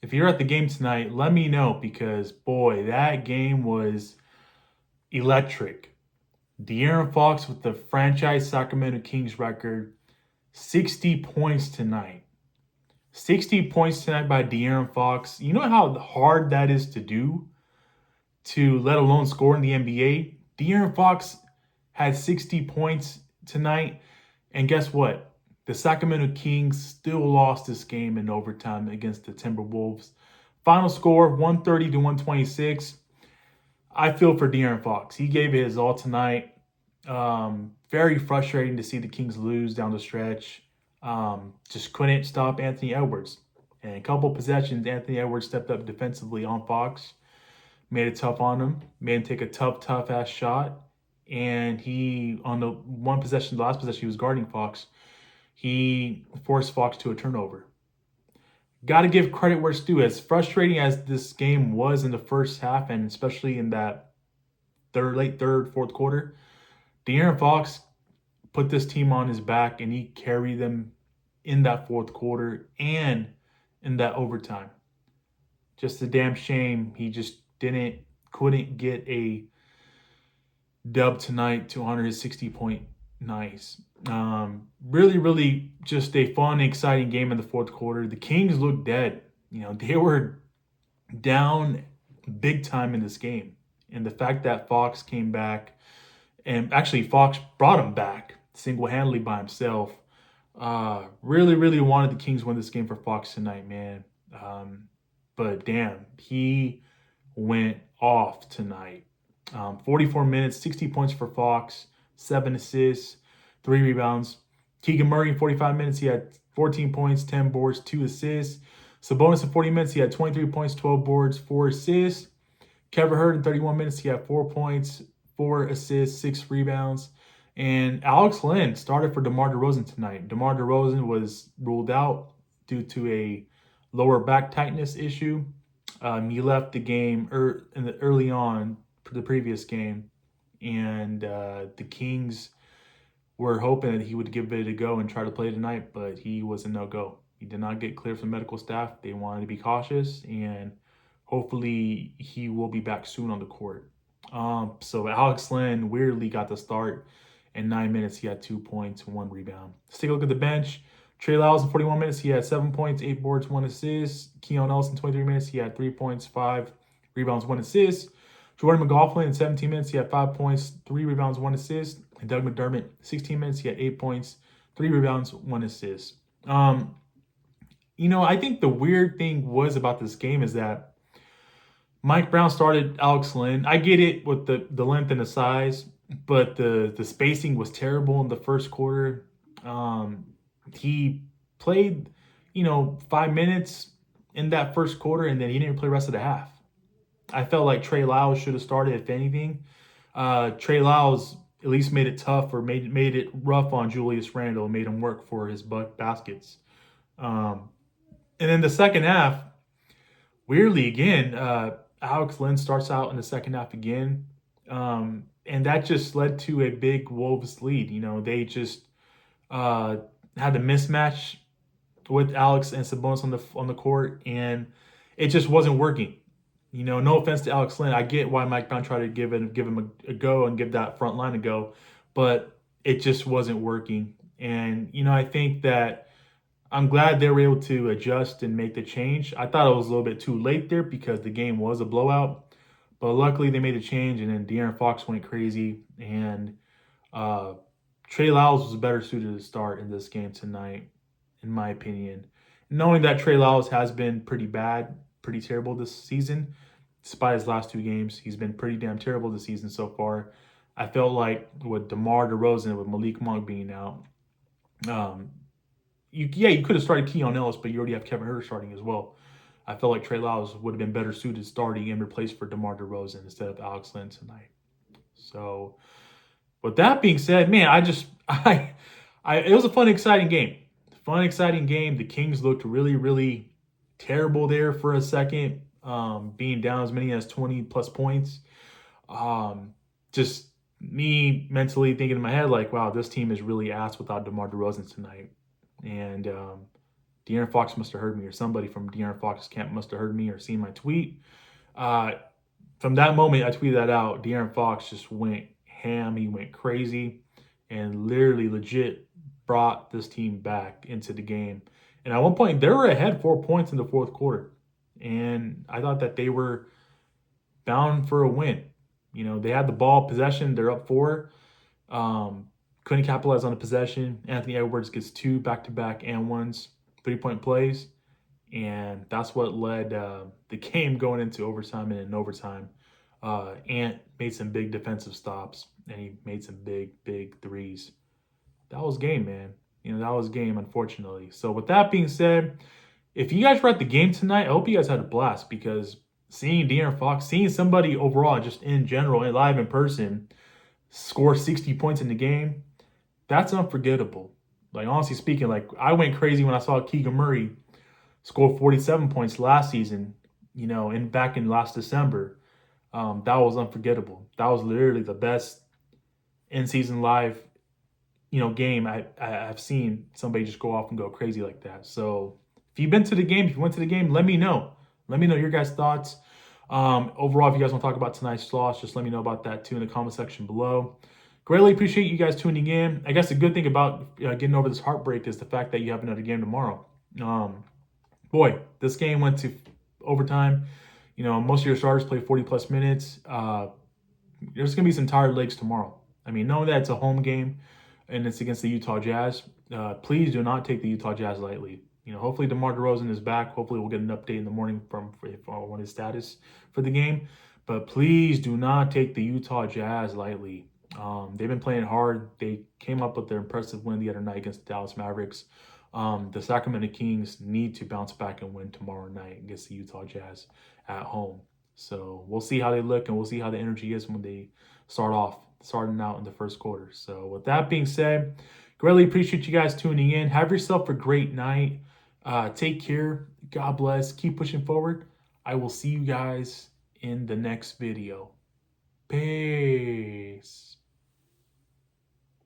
If you're at the game tonight, let me know because boy, that game was electric. De'Aaron Fox with the franchise Sacramento Kings record, 60 points tonight. 60 points tonight by De'Aaron Fox. You know how hard that is to do, to let alone score in the NBA? De'Aaron Fox had 60 points tonight. And guess what? The Sacramento Kings still lost this game in overtime against the Timberwolves. Final score 130 to 126. I feel for De'Aaron Fox. He gave it his all tonight. Very frustrating to see the Kings lose down the stretch. Just couldn't stop Anthony Edwards. And a couple possessions, Anthony Edwards stepped up defensively on Fox, made it tough on him, made him take a tough ass shot. And he, on the one possession, the last possession, he was guarding Fox. He forced Fox to a turnover. Got to give credit where it's due. As frustrating as this game was in the first half, and especially in that late third, fourth quarter, De'Aaron Fox put this team on his back and he carried them in that fourth quarter and in that overtime. Just a damn shame he just couldn't get a dub tonight to honor his 60-point nights. Really just a fun, exciting game in the fourth quarter. The Kings looked dead. They were down big time in this game. And the fact that Fox came back, and actually Fox brought him back single-handedly by himself. Really wanted the Kings win this game for Fox tonight, man. But damn, he went off tonight. 44 minutes, 60 points for Fox, 7 assists, 3 rebounds. Keegan Murray in 45 minutes, he had 14 points, 10 boards, 2 assists. Sabonis in 40 minutes, he had 23 points, 12 boards, 4 assists. Kevin Hurt in 31 minutes, he had 4 points, 4 assists, 6 rebounds. And Alex Len started for DeMar DeRozan tonight. DeMar DeRozan was ruled out due to a lower back tightness issue. He left the game early on for the previous game, and the Kings were hoping that he would give it a go and try to play tonight, but he was a no-go. He did not get cleared from medical staff. They wanted to be cautious, and hopefully he will be back soon on the court. So Alex Len weirdly got the start. In 9 minutes, he had 2 points, 1 rebound. Let's take a look at the bench. Trey Lyles in 41 minutes, he had 7 points, 8 boards, 1 assist. Keon Ellis in 23 minutes, he had 3 points, 5 rebounds, 1 assist. Jordan McLaughlin in 17 minutes, he had 5 points, 3 rebounds, 1 assist. And Doug McDermott, 16 minutes, he had 8 points, 3 rebounds, 1 assist. I think the weird thing was about this game is that Mike Brown started Alex Len. I get it with the length and the size, but the spacing was terrible in the first quarter. He played, 5 minutes in that first quarter, and then he didn't play the rest of the half. I felt like Trey Lyles should have started, if anything. Trey Lyles at least made it tough or made it rough on Julius Randle and made him work for his baskets. And then the second half, weirdly again, Alex Len starts out in the second half again. And that just led to a big Wolves lead. They just had the mismatch with Alex and Sabonis on the court, and it just wasn't working. No offense to Alex Len, I get why Mike Brown tried to give him a go and give that front line a go, but it just wasn't working. And I think that I'm glad they were able to adjust and make the change. I thought it was a little bit too late there because the game was a blowout. But luckily they made a change, and then De'Aaron Fox went crazy, and Trey Lyles was better suited to start in this game tonight, in my opinion. Knowing that Trey Lyles has been pretty bad, pretty terrible this season, despite his last 2 games, he's been pretty damn terrible this season so far. I felt like with DeMar DeRozan, with Malik Monk being out, you could have started Keon Ellis, but you already have Kevin Hurt starting as well. I felt like Trey Lyles would have been better suited starting and replaced for DeMar DeRozan instead of Alex Len tonight. So, with that being said, man, it was a fun, exciting game. The Kings looked really terrible there for a second, being down as many as 20 plus points. Just me mentally thinking in my head like, wow, this team is really ass without DeMar DeRozan tonight. And De'Aaron Fox must have heard me, or somebody from De'Aaron Fox's camp must have heard me or seen my tweet. From that moment, I tweeted that out. De'Aaron Fox just went ham. He went crazy and literally legit brought this team back into the game. And at one point, they were ahead 4 points in the fourth quarter. And I thought that they were bound for a win. You know, they had the ball possession. They're up 4. Couldn't capitalize on the possession. Anthony Edwards gets 2 back-to-back and ones, 3-point plays. And that's what led the game going into overtime. And in overtime, Ant made some big defensive stops, and he made some big threes. That was game, man. You know, that was game, unfortunately. So with that being said, if you guys were at the game tonight, I hope you guys had a blast, because seeing De'Aaron Fox, seeing somebody overall, just in general, and live in person, score 60 points in the game, that's unforgettable. Like, honestly speaking, like, I went crazy when I saw Keegan Murray score 47 points last season, you know, back in last December. That was unforgettable. That was literally the best in-season live, you know, game I've seen somebody just go off and go crazy like that. So if you've been to the game, if you went to the game, let me know. Let me know your guys' thoughts. Overall, if you guys want to talk about tonight's loss, just let me know about that too in the comment section below. Greatly appreciate you guys tuning in. I guess the good thing about getting over this heartbreak is the fact that you have another game tomorrow. Boy, this game went to overtime. You know, most of your starters play 40-plus minutes. There's going to be some tired legs tomorrow. I mean, knowing that it's a home game and it's against the Utah Jazz, please do not take the Utah Jazz lightly. You know, hopefully DeMar DeRozan is back. Hopefully we'll get an update in the morning on his status for the game. But please do not take the Utah Jazz lightly. They've been playing hard. They came up with their impressive win the other night against the Dallas Mavericks. The Sacramento Kings need to bounce back and win tomorrow night against the Utah Jazz at home. So we'll see how they look, and we'll see how the energy is when they starting out in the first quarter. So with that being said, greatly appreciate you guys tuning in. Have yourself a great night. Take care. God bless. Keep pushing forward. I will see you guys in the next video. Peace.